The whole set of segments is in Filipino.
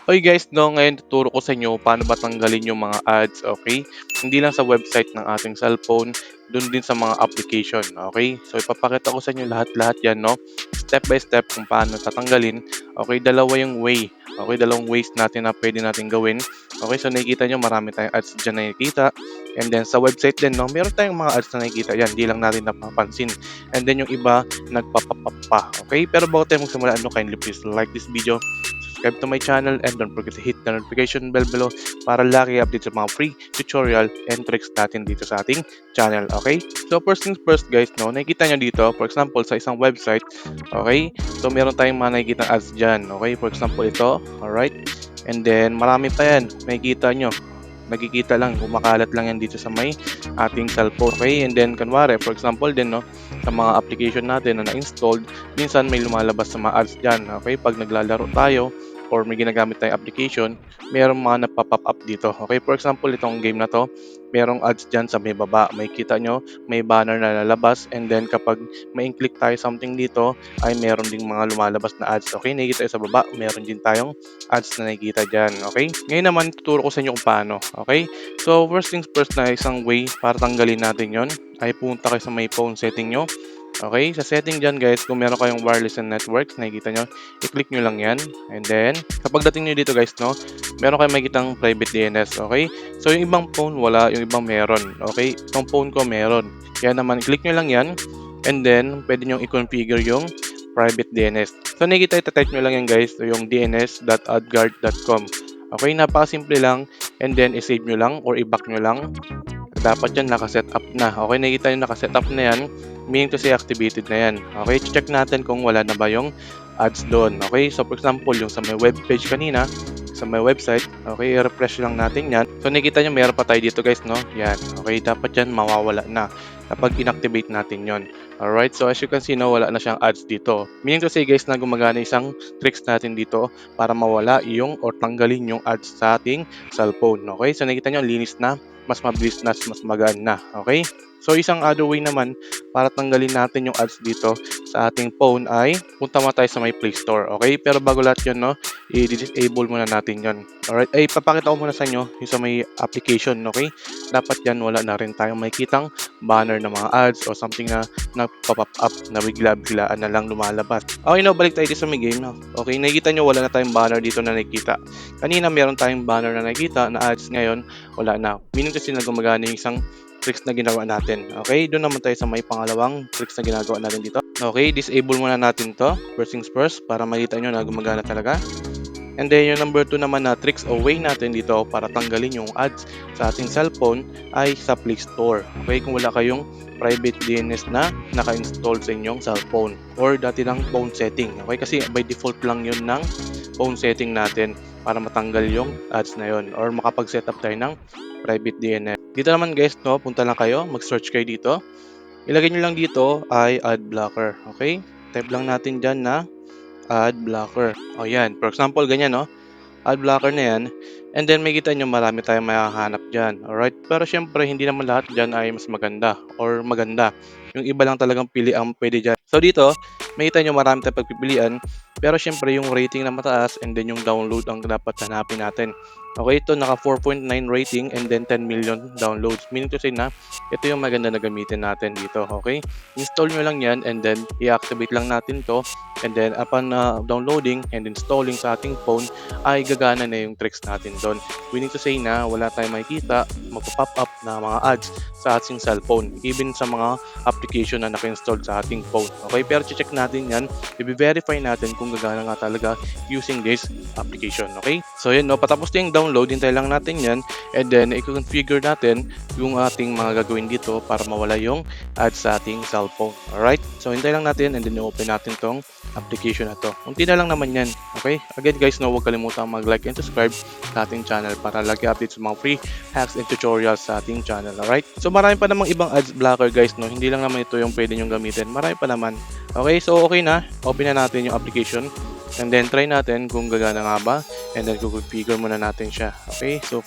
Hoy guys, no, ngayon tuturo ko sa inyo paano ba tanggalin yung mga ads, okay? Hindi lang sa website ng ating cellphone, dun din sa mga application, okay? So ipapakita ko sa inyo lahat-lahat yan, no? Step by step kung paano tatanggalin. Okay, dalawa yung way. Okay, dalawang ways natin na pwede natin gawin. Okay, so nakikita nyo marami tayong ads dyan na nakikita. And then sa website din, no, meron tayong mga ads na nakikita yan, di lang natin napapansin. And then yung iba, nagpapapap pa. Okay, pero bago tayo magsimula, no, kindly please like this video, subscribe to my channel, and don't forget to hit the notification bell below para lagi update sa mga free tutorial and tricks natin dito sa ating channel, okay? So first things first guys, no, nakikita nyo dito, for example, sa isang website, okay? So meron tayong mga nakikita ads dyan, okay? For example, ito, alright? And then marami pa yan, nakikita nyo, nagkikita lang, kumakalat lang yan dito sa may ating cellphone. Okay, and then kunwari, for example din, no, sa mga application natin na na-installed, minsan may lumalabas sa mga ads dyan. Okay, pag naglalaro tayo or may ginagamit tayong application, merong mga napapop up dito. Okay, for example, itong game na to, merong ads dyan sa may baba. May kita nyo, may banner na lalabas, and then kapag may click tayo something dito, ay meron ding mga lumalabas na ads. Okay, nakikita sa baba, meron din tayong ads na nakikita dyan. Okay, ngayon naman tuturo ko sa inyo kung paano. Okay, so first things first, na isang way para tanggalin natin yon ay punta kayo sa may phone setting nyo. Okay, sa setting dyan guys, kung meron kayong wireless and networks, nakikita nyo, i-click nyo lang yan. And then, kapag dating nyo dito guys, no, meron kayong makikitang private DNS. Okay, so yung ibang phone wala, yung ibang meron. Okay, itong phone ko meron. Kaya naman, i-click nyo lang yan. And then, pwede nyo i-configure yung private DNS. So nakikita, itatype nyo lang yan guys, so yung dns.adguard.com. Okay, napakasimple lang. And then, i-save nyo lang or i-back nyo lang. Dapat yan nakaset up na. Okay, nakikita nyo nakaset up na yan, meaning to say activated na yan. Okay, check natin kung wala na ba yung ads doon. Okay, so for example, yung sa may web page kanina, sa may website, okay, i-refresh lang natin yan. So nakikita nyo meron pa tayo dito guys, no? Yan. Okay, dapat yan mawawala na kapag inactivate natin yon. Alright, so as you can see, no, wala na siyang ads dito. Meaning to say guys na gumagana isang tricks natin dito para mawala yung or tanggalin yung ads sa ating cellphone. Okay, so nakikita nyo linis na, mas mabilis na, mas magaan na. Okay, so isang other way naman para tanggalin natin yung ads dito sa ating phone ay punta mo tayo sa may Play Store. Okay, pero bago lahat yun, no, i-disable muna natin yon. Alright, ay papakita ko muna sa inyo yung sa may application. Okay, dapat yan wala na rin tayong makikitang banner ng mga ads o something na nagpa-pop up na bigla-biglaan na lang lumalabas. Okay, no, balik tayo dito sa may game. No? Okay, nakikita nyo wala na tayong banner dito na nakikita. Kanina meron tayong banner na nakikita na ads, ngayon wala na. Meaning kasi na gumagana yung isang tricks na ginawa natin. Okay, doon naman tayo sa may pangalawang tricks na ginagawa natin dito. Okay, disable muna natin to. First things first, para makita nyo na gumagana talaga. And then yung number 2 naman na tricks o way natin dito para tanggalin yung ads sa ating cellphone ay sa Play Store. Okay, kung wala kayong private DNS na naka-install sa inyong cellphone or dati lang phone setting. Okay, kasi by default lang yun ng phone setting natin para matanggal yung ads na yun or makapag-set up tayo ng private DNS. Dito naman guys, no, punta lang kayo, mag-search kayo dito. Ilagay nyo lang dito ay ad blocker. Okay, type lang natin dyan na ad blocker. O yan, for example, ganyan, no? Ad blocker na yan. And then makita nyo marami tayong makahanap dyan. Alright? Pero syempre, hindi naman lahat dyan ay mas maganda or maganda. Yung iba lang talagang pili ang pwede dyan. So dito, makita nyo marami tayong pagpipilian. Pero syempre, yung rating na mataas and then yung download ang dapat hanapin natin. Okay, ito naka 4.9 rating and then 10 million downloads. Meaning to say na, ito yung maganda na gamitin natin dito. Okay? Install nyo lang yan and then i-activate lang natin to. And then upon downloading and installing sa ating phone, ay gagana na yung tricks natin doon. Meaning to say na wala tayong makikita, magpa-pop up na mga ads sa ating cellphone, even sa mga application na naka-install sa ating phone. Okay, pero check natin yan, i-verify natin kung gagana nga talaga using this application. Okay, so yun, no, patapos na yung download, hintay lang natin yan, and then i-configure natin yung ating mga gagawin dito para mawala yung ads sa ating cellphone. Alright, so hintay lang natin and then open natin tong application na to. Unti na lang naman yan. Okay? Again guys, no, huwag kalimutan mag-like and subscribe sa ating channel para lagi update sa mga free hacks and tutorials sa ating channel. Alright? So marami pa namang ibang ads blocker guys, no? Hindi lang naman ito yung pwede nyong gamitin. Marami pa naman. Okay? So okay na. Open na natin yung application. And then try natin kung gagana nga ba. And then configure muna natin siya. Okay? So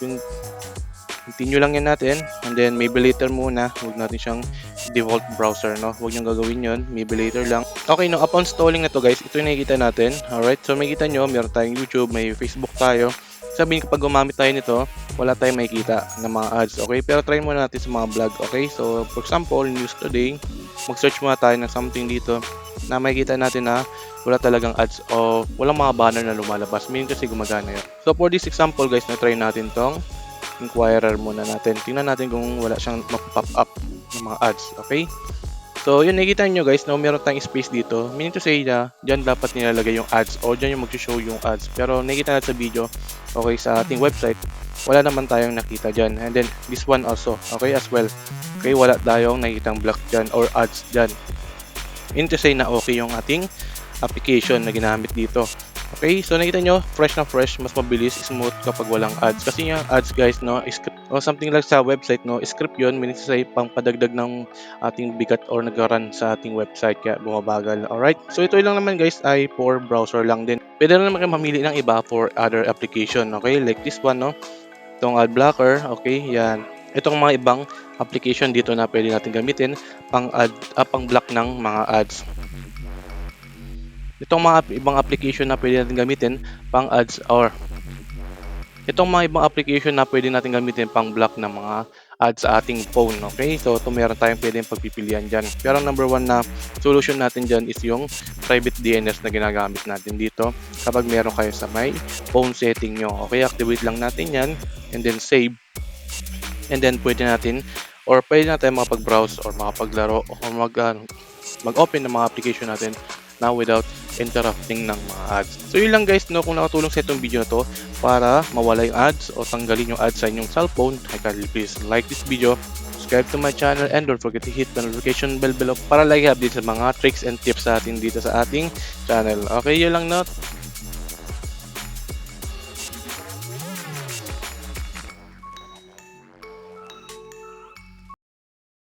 Continue lang yan natin. And then, maybe later muna. Huwag natin siyang default browser, no? Huwag niyong gagawin yun. Maybe later lang. Okay, no? Upon installing na to guys, ito yung nakikita natin. Alright, so makikita nyo, meron tayong YouTube, may Facebook tayo. Sabihin kapag gumamit tayo nito, wala tayong makikita ng mga ads, okay? Pero try muna natin sa mga vlog, okay? So, for example, news today, mag-search muna tayo ng something dito na makikita natin na wala talagang ads o walang mga banner na lumalabas. Meaning kasi gumagana yun. So, for this example guys, na-try natin tong inquirer muna natin. Tingnan natin kung wala siyang map-pop up ng mga ads, okay? So, yun, nakikita nyo guys, no, meron tayong space dito. Meaning to say na, dyan dapat nilalagay yung ads o dyan yung mag-show yung ads. Pero nakikita natin sa video, okay, sa ating website, wala naman tayong nakita dyan. And then, this one also, okay, as well. Okay, wala tayong nakitang block dyan or ads dyan. Meaning to say na okay yung ating application na ginamit dito. Okay, so nakita nyo, fresh na fresh, mas mabilis, smooth kapag walang ads. Kasi yung ads guys, no, script, o something like sa website, no, script yun, meaning to say, pang padagdag ng ating bigat or nag-run sa ating website, kaya bumabagal. Alright, so ito lang naman guys ay for browser lang din. Pwede na naman kayo mamili ng iba for other application, okay, like this one, no, itong ad blocker, okay, yan. Itong mga ibang application dito na pwede natin gamitin pang ad, pang block ng mga ads. Itong mga ibang application na pwede natin gamitin pang ads or itong mga ibang application na pwede natin gamitin pang block ng mga ads sa ating phone, okay? So, ito meron tayong pwedeng pagpipilian dyan. Pero number one na solution natin dyan is yung private DNS na ginagamit natin dito kapag meron kayo sa may phone setting nyo. Okay, activate lang natin yan and then save. And then, pwede natin or pwede natin makapag-browse or makapaglaro o mag-open ng mga application natin na without interrupting ng mga ads. So yun lang guys, no, kung nakatulong sa itong video na to para mawala yung ads o tanggalin yung ads sa inyong cellphone, kindly please like this video, subscribe to my channel, and don't forget to hit the notification bell below para lagi update sa mga tricks and tips sa atin dito sa ating channel. Okay, yun lang, no?